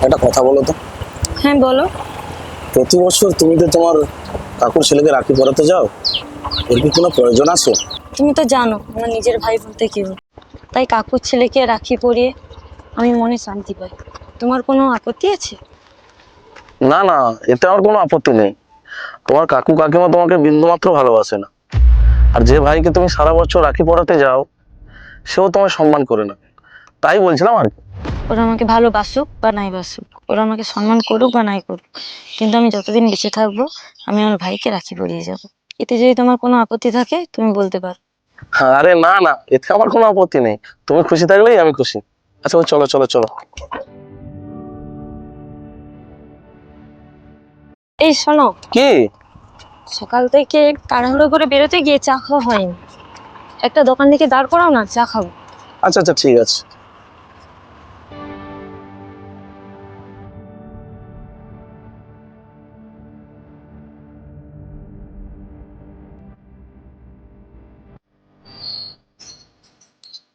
একটা কথা বলো তো। হ্যাঁ বলো। প্রতি বছর তুমি তো তোমার কাকুর ছেলেকে রাখি পরাতে যাও, এর কি কোনো প্রয়োজন আছে? তুমি তো জানো আমার নিজের ভাই বলতে কেউ নেই। তাই কাকুর ছেলেকে রাখি পরিয়ে আমি মনে শান্তি পাই। তোমার কোনো আপত্তি আছে? না না, এতে আমার কোনো আপত্তি নেই। তোমার কাকু কাকিমা তোমাকে বিন্দুমাত্র ভালোবাসে না, আর যে ভাইকে তুমি সারা বছর রাখি পরাতে যাও সেও তোমায় সম্মান করে না। তাই বলছিলাম আর কি। ওরা আমাকে ভালোবাসুক বা নাই বাসুক, ওরা আমাকে সম্মান করুক বা নাই করুক, কিন্তু আমি যতদিন বেঁচে থাকবো আমি আমার ভাইকে রাখি পরিয়ে যাব। এতে যদি তোমার কোনো আপত্তি থাকে তুমি বলতে পারো। আরে না না, এতে আমার কোনো আপত্তি নেই। তুমি খুশি থাকলেই আমি খুশি। আচ্ছা চলো চলো চলো। এই শোনো, কি? সকাল থেকে তাড়াহুড়ো করে বেরোতে গিয়ে চা খাওয়া হয়নি। একটা দোকান থেকে দাঁড় করাও না, চা খাবো। আচ্ছা আচ্ছা ঠিক আছে।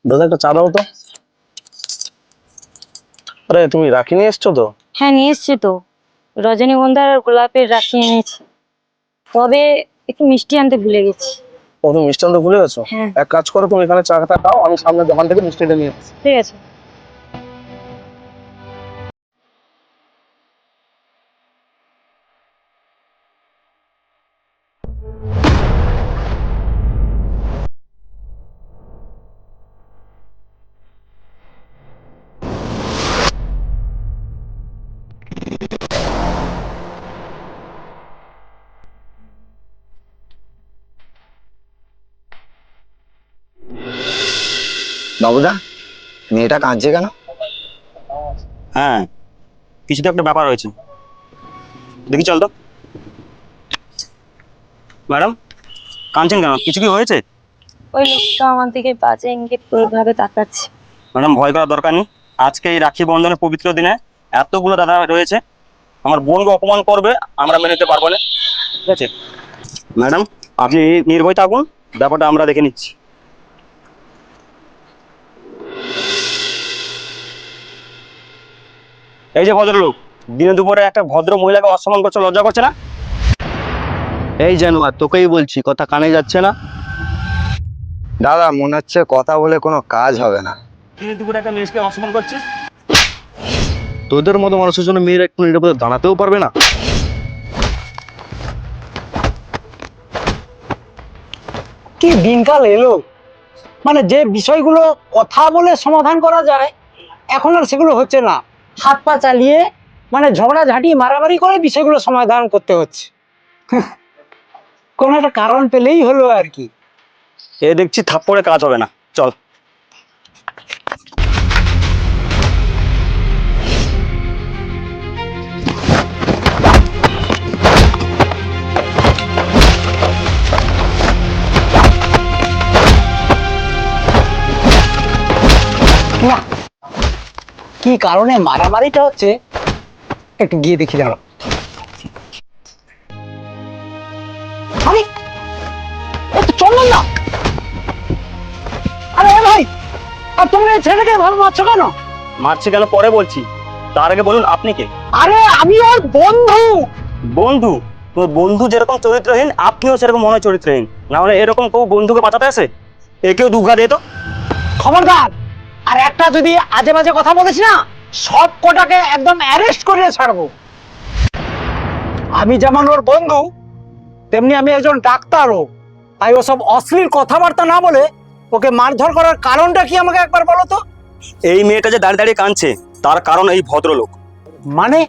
দাদা একটা চা দাও তো। আরে তুমি রাখি নিয়ে এসছো তো? হ্যাঁ নিয়ে এসছি তো, রজনীগন্ধার আর গোলাপের রাখি এনেছি। তবে একটু মিষ্টি আনতে ভুলে গেছি। ও, তুমি মিষ্টি আনতে ভুলে গেছো? হ্যাঁ এক কাজ করো, তুমি এখানে চাটা খাও, আমি সামনে দোকান থেকে মিষ্টিটা নিয়ে আসছি। ঠিক আছে। বাবুদা, মেয়েটা কাঁদছে কেন? হ্যাঁ, কিছু তো একটা ব্যাপার হয়েছে। দেখি চল তো। ম্যাডাম, কাঁদছেন কেন? কিছু কি হয়েছে? ওই লোকটা আমার দিকে বাজে ইঙ্গিত ভাবে তাকাচ্ছে। ম্যাডাম, ভয় করার দরকার নেই। আজকে এই রাখি বন্ধনের পবিত্র দিনে এতগুলো দাদা রয়েছে, আমার বোনকে অপমান করবে, আমরা মেনে নিতে পারবো না। ঠিক আছে ম্যাডাম, আপনি নির্ভয় থাকুন, ব্যাপারটা আমরা দেখে নিচ্ছি। এই যে ভদ্রলোক, দিনে দুপুরে একটা ভদ্র মহিলাকে অসম্মান করছে, লজ্জা করছে না? এই জানুয়ার, তোকেই বলছি, কথা কানে যাচ্ছে না? দাদা, মনে হচ্ছে কথা বলে কোনো কাজ হবে না। দিনে দুপুরে একটা মেয়েকে অসম্মান করছিস। তোদের মতো মানুষের জন্য মেয়েরা একটু নিরাপদে দাঁড়াতেও পারবে না? কি দিনকাল এলো! মানে যে বিষয়গুলো কথা বলে সমাধান করা যায় এখন আর সেগুলো হচ্ছে না। হাত পা চালিয়ে মানে ঝগড়াঝাঁটি মারামারি করে বিষয়গুলো সমাধান করতে হচ্ছে। কোনো একটা কারণ পেলেই হলো আর কি। এ দেখছি থাপ্পড়ে কাজ হবে না, চল। না, কি কারণে মারামারিটা হচ্ছে একটু গিয়ে দেখি দাঁড়াও। আরে এ তো চললাম না। আরে এ ভাই, আর তুমি এই ছেলেটাকে ভালো মারছো কেন? মারছি কেন পরে বলছি, তার আগে বলুন আপনি কে? আরে আমি ওর বন্ধু। বন্ধু? তোর বন্ধু যেরকম চরিত্রহীন, আপনিও সেরকম মনে হয় চরিত্রহীন। না হলে এরকম কেউ বন্ধুকে বাঁচাতে আসে? একেও দুঘা দে তো। খবরদার, আর একটা যদি আজে বাজে কথা বলেছি না, সব কটাকে একদম অ্যারেস্ট করে ছাড়বো। আমি যেমন ওর বন্ধু, তেমনি আমি একজন ডাক্তারও। তাই ওসব অশ্লীল কথাবার্তা না বলে ওকে মারধর করার কারণটা কি আমাকে একবার বলো তো। এই মেয়েটা যে দাঁড়িয়ে দাঁড়িয়ে কাঁদছে, তার কারণ এই ভদ্রলোক। মানে?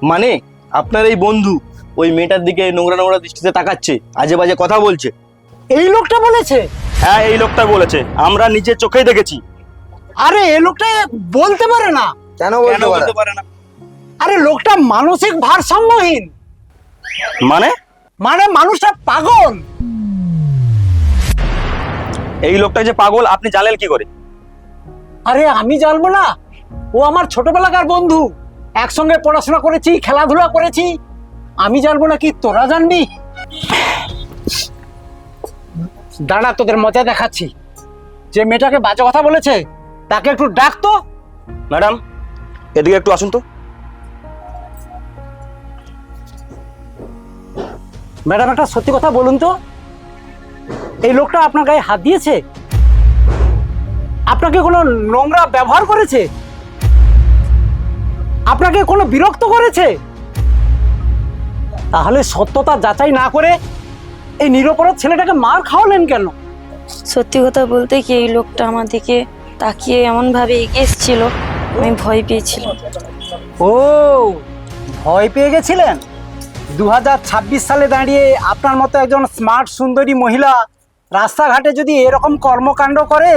মানে আপনার এই বন্ধু ওই মেয়েটার দিকে নোংরা নোংরা দৃষ্টিতে তাকাচ্ছে, আজে বাজে কথা বলছে। এই লোকটা বলেছে? হ্যাঁ, এই লোকটা বলেছে, আমরা নিজের চোখেই দেখেছি। আরে এই লোকটা বলতে পারে না। কেন কেন বলতে বলতে পারে? পারে না? আরে লোকটা মানসিক ভারসাম্যহীন। মানে মানে মানুষটা পাগল। এই লোকটা যে পাগল, আপনি জানলেন কি করে? আরে আমি জানবো না? ও আমার ছোটবেলাকার বন্ধু, একসঙ্গে পড়াশোনা করেছি, খেলাধুলা করেছি। আমি জানবো না কি তোরা জানবি? দাঁড়া, তোদের মজা দেখাচ্ছি। যে মেয়েটাকে বাজে কথা বলেছে তাকে একটু ডাকতো। ম্যাডাম, এদিকে একটু আসুন তো। ম্যাডাম একটা সত্যি কথা বলুন তো, এই লোকটা আপনার গায়ে হাত দিয়েছে? আপনাকে কোনো নোংরা ব্যবহার করেছে? আপনাকে কোনো বিরক্ত করেছে? তাহলে সত্যতা যাচাই না করে এই নিরপরাধ ছেলেটাকে মার খাওয়ালেন কেন? সত্যি কথা বলতে কি, এই লোকটা আমার দিকে তাকিয়ে এমনভাবে এগিয়ে এসেছিল, আমি ভয় পেয়েছিলাম। ও, ভয় পেয়ে গেছিলেন? 2026 সালে দাঁড়িয়ে আপনার মতো একজন স্মার্ট সুন্দরী মহিলা রাস্তাঘাটে যদি এরকম কর্মকাণ্ড করে,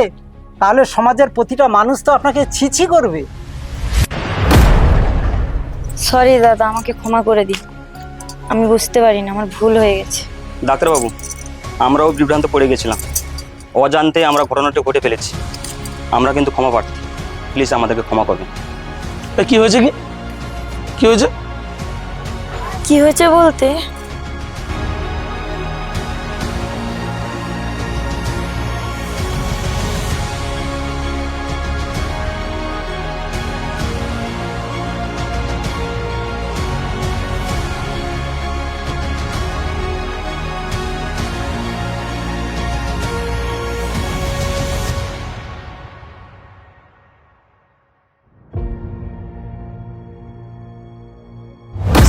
তাহলে সমাজের প্রতিটা মানুষ তো আপনাকে ছিছি করবে। সরি দাদা, আমাকে ক্ষমা করে দিন। আমি বুঝতে পারিনি, আমার ভুল হয়ে গেছে। ডাক্তারবাবু, আমরাও বিভ্রান্ত পড়ে গেছিলাম, অজান্তে আমরা ঘটনাটা ঘটে ফেলেছি। আমরা কিন্তু ক্ষমা প্রার্থী, প্লিজ আমাদেরকে ক্ষমা করবেন। কি হয়েছে? কি হয়েছে? কি হয়েছে বলতে,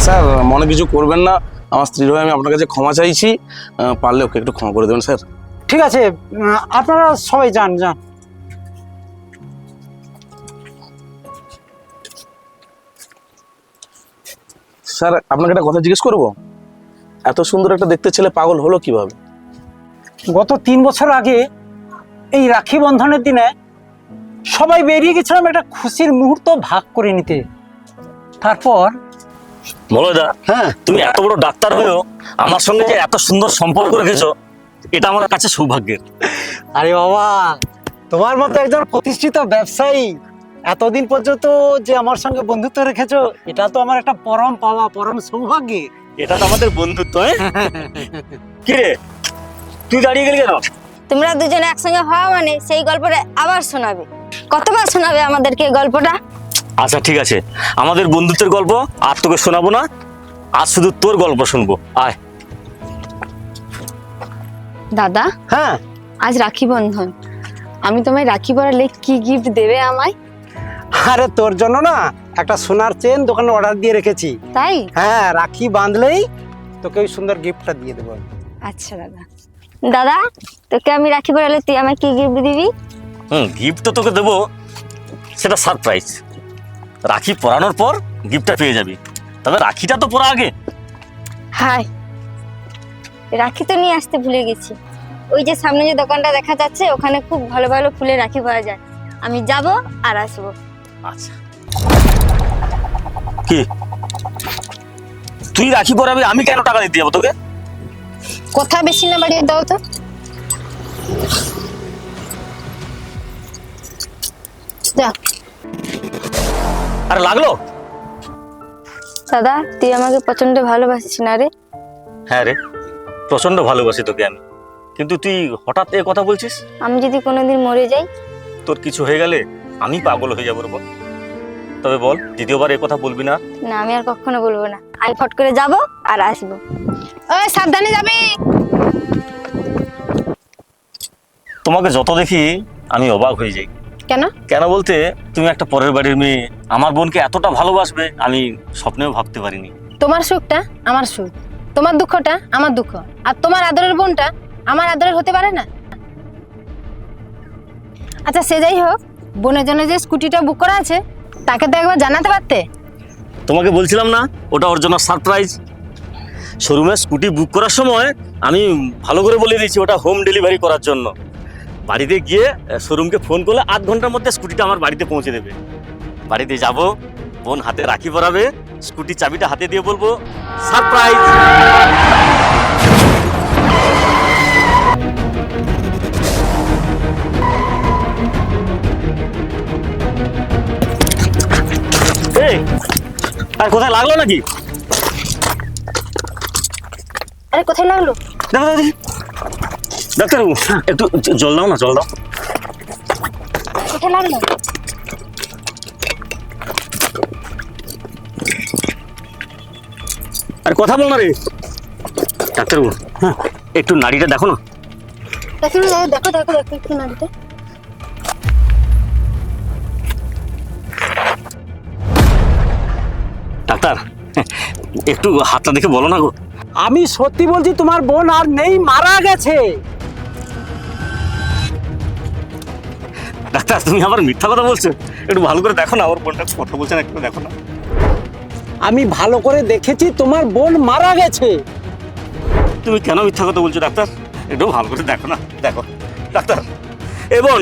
স্যার মনে কিছু করবেন না, আমার স্ত্রীর হয়ে আমি আপনার কাছে ক্ষমা চাইছি, পারলে ওকে একটু ক্ষমা করে দেবেন স্যার। ঠিক আছে, আপনারা সবাই যান যান। স্যার আপনাকে একটা কথা জিজ্ঞেস করবো, এত সুন্দর একটা দেখতে ছেলে পাগল হলো কিভাবে? গত 3 বছর আগে এই রাখি বন্ধনের দিনে সবাই বেরিয়ে গেছিলাম একটা খুশির মুহূর্ত ভাগ করে নিতে। তারপর মলয়দা, হ্যাঁ, তুমি এত বড় ডাক্তার হয়েও আমার সঙ্গে যে এত সুন্দর সম্পর্ক রেখেছো, এটা আমার কাছে সৌভাগ্যের। আরে বাবা, তোমার মতো একজন প্রতিষ্ঠিত ব্যবসায়ী এতদিন পর্যন্ত যে আমার সঙ্গে বন্ধুত্ব রেখেছো, এটা তো আমার একটা পরম পাওয়া, পরম সৌভাগ্যের। এটা তো আমাদের বন্ধুত্ব। কি রে, তুই দাঁড়িয়ে গেলি কেন? তোমরা দুজনে একসঙ্গে হওয়া মানে সেই গল্পটা আবার শোনাবে। কতবার শোনাবে আমাদেরকে এই গল্পটা? আচ্ছা ঠিক আছে, আমাদের বন্ধুত্বের গল্প আর তোকে শোনাবো না, আজ শুধু তোর গল্প শুনবো। আয়। দাদা, হ্যাঁ, আজ রাখি বন্ধন, আমি তোমায় রাখি পরালে কি গিফট দেবে আমায়? আরে তোর জন্য না একটা সোনার চেন দোকানে অর্ডার দিয়ে রেখেছি। তাই? হ্যাঁ, রাখি বাঁধলেই তোকে ওই সুন্দর গিফটটা দিয়ে দেবো। আচ্ছা দাদা। দাদা, তোকে আমি রাখি পরালে তুই আমায় কি গিফট দিবি? গিফট তো তোকে দেবো, সেটা সারপ্রাইজ। রাখি পরানোর পর গিফটটা পেয়ে যাবি, তবে রাখিটা তো পরা আগে। হাই, রাখি তো নিয়ে আসতে ভুলে গেছি। ওই যে সামনে যে দোকানটা দেখা যাচ্ছে, ওখানে খুব ভালো ভালো ফুলের রাখি পাওয়া যায়। আমি যাব আর আসবো। আচ্ছা, কি তুই রাখি পরাবি, আমি কেন টাকা দিতে যাবো তোকে? কথা বেশি না বাড়িয়ে দাও তো। যাও। আরে লাগলো? দাদা, তুই আমাকে প্রচন্ড ভালোবাসিস না রে? হ্যাঁ রে, প্রচন্ড ভালোবাসি তোকে আমি, কিন্তু তুই হঠাৎ এ কথা বলছিস। আমি যদি কোনোদিন মরে যাই? তোর কিছু হয়ে গেলে আমি পাগল হয়ে যাবো রে বল। তবে বল, দ্বিতীয়বার এ কথা বলবি না। না, আমি আর কখনো বলবো না। আমি ফট করে যাব আর আসবো। ওই সাবধানে যাবি। তোমাকে যত দেখি আমি অবাক হয়ে যাই। কেন? কেন বলতে, তুমি একটা পরের বাড়ির মেয়ে, আমার বোনকে এতটা ভালোবাসবে আমি স্বপ্নেও ভাবতে পারিনি। তোমার সুখটা আমার সুখ, তোমার দুঃখটা আমার দুঃখ, আর তোমার আদরের বোনটা আমার আদরের হতে পারে না? আচ্ছা সে যাই হোক, বোনের জন্য যে স্কুটিটা বুক করা আছে তাকে তো একবার জানাতে পারতে। তোমাকে বলছিলাম না ওটা ওর জন্য সারপ্রাইজ। শোরুমে স্কুটি বুক করার সময় আমি ভালো করে বলে দিয়েছি ওটা হোম ডেলিভারি করার জন্য। বাড়িতে গিয়ে শোরুমকে ফোন করলে 8 ঘন্টার মধ্যে স্কুটিটা আমার বাড়িতে পৌঁছে দেবে। বাড়িতে যাব, বোন হাতে রাখি পরাবে, স্কুটি চাবিটা হাতে দিয়ে বলবো সারপ্রাইজ। এই, আর কোথায় লাগলো নাকি? আরে কোথায় লাগলো? দেখো দেখি, ডাক্তারবাবু একটু জল দাও না, জল দাও। কোথায় লাগলো? আর কথা বল না রে। ডাক্তারবাবু, হ্যাঁ, একটু নাড়িটা দেখো না। দেখো দেখো দেখো দেখো একটু নাড়িতে। ডাক্তার, একটু হাতটা দেখে বলো না গো। আমি সত্যি বলছি, তোমার বোন আর নেই, মারা গেছে। ডাক্তার, তুমি আবার মিথ্যা কথা বলছো। একটু ভালো করে দেখো না, আমার বোনটা কথা বলছে না, একটু দেখো না। আমি ভালো করে দেখেছি, তোমার বোন মারা গেছে। তুমি কেন মিথ্যা কথা বলছো ডাক্তার? একটু ভালো করে দেখো না, দেখো। ডাক্তার, এ বোন,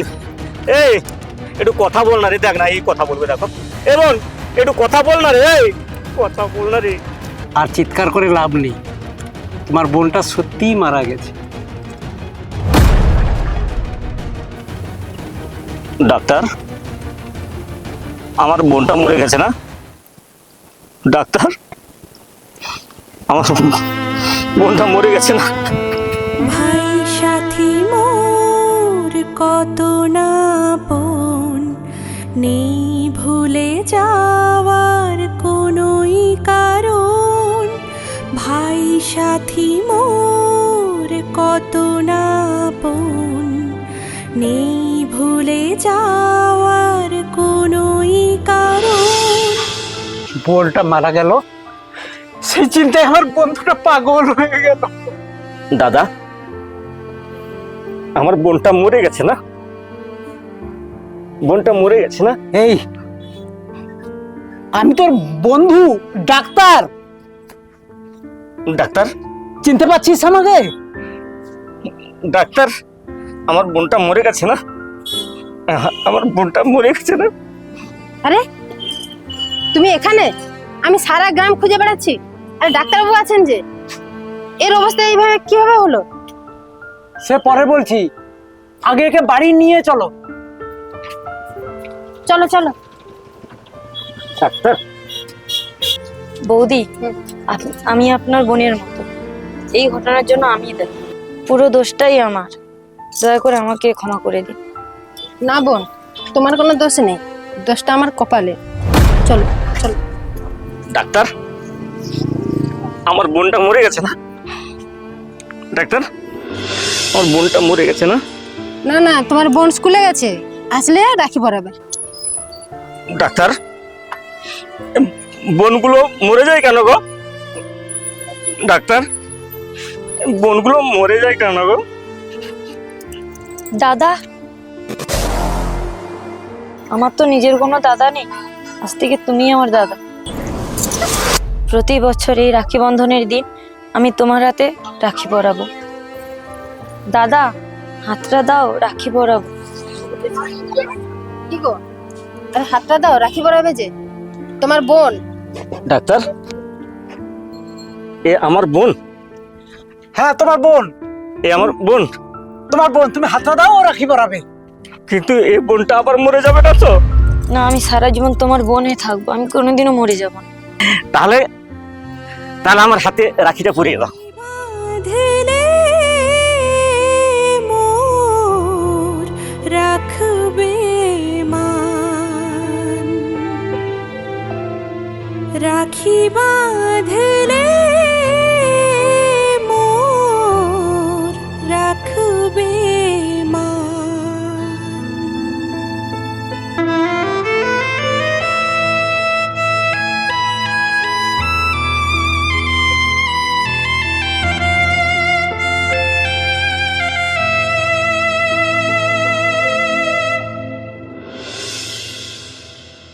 এই একটু কথা বল না রে, দেখ না, এই কথা বলবে, দেখো। এ বোন, একটু কথা বল না রে, এই কথা বল না রে। আর চিৎকার করে লাভ নেই, তোমার বোনটা সত্যিই মারা গেছে। ডাক্তার, আমার বোনটা মরে গেছে না? ডাক্তার, আমার বোনটা মরে গেছে না? ভাই সাথী মোর কত না আপন, নেই ভুলে যাওয়ার কোনোই কারণ। ভাই সাথী মোর কত না আপন, নেই ভুলে যাওয়ার কোনোই কারণ। বোনটা মারা গেল, সেই চিন্তায় আমার বন্ধুটা পাগল হয়ে গেল। দাদা, আমার বোনটা মরে গেছে না? বোনটা মরে গেছে না? এই, আমি তোর বন্ধু ডাক্তার, ডাক্তার, চিনতে পারছিস আমাকে? ডাক্তার, আমার বোনটা মরে গেছে না? আমার বোনটা মরে গেছে না? আরে তুমি এখানে? আমি সারা গ্রাম খুঁজে বেড়াচ্ছি, আরে ডাক্তারবাবু আছেন যে। এর অবস্থা এইভাবে কিভাবে হলো? সে পরে বলছি, আগে একে বাড়ি নিয়ে চলো। চলো চলো। ডাক্তার, বৌদি, আমি আপনার বোনের মতো, এই ঘটনার জন্য আমি দায়ী। পুরো দোষটাই আমার, দয়া করে আমাকে ক্ষমা করে দিন। না বোন, তোমার কোনো দোষ নেই, দোষটা আমার কপালে। চলো চলো। ডাক্তার, আমার বোনটা মরে গেছে না? ডাক্তার, আমার বোনটা মরে গেছে না? না না, তোমার বোন স্কুলে গেছে, আসলে রাখি পরাবে। ডাক্তার, বোনগুলো মরে যায় কেন গো? ডাক্তার, বোনগুলো মরে যায় কেন গো? দাদা, আমার তো নিজের কোনো দাদা নেই, আজ থেকে তুমি আমার দাদা। প্রতি বছর এই রাখি বন্ধনের দিন আমি তোমার হাতে রাখি পরাবো। দাদা, হাতটা দাও, রাখি পরাবো। কি গো, আরে হাতটা দাও, রাখি পরাবে যে তোমার বোন। ডাক্তার, এ আমার বোন? হ্যাঁ, তোমার বোন। এ আমার বোন? তোমার বোন, তুমি হাতটা দাও, ও রাখি পরাবে। কিন্তু এই বোনটা আবার মরে যাবে না তো? না, আমি সারা জীবন তোমার বোনে থাকবো, আমি কোনোদিনও মরে যাব না। তাহলে তাহলে আমার হাতে রাখিটা পরিয়ে দাও। বাঁধলে মোর রাখবে মান, রাখি বাঁধলে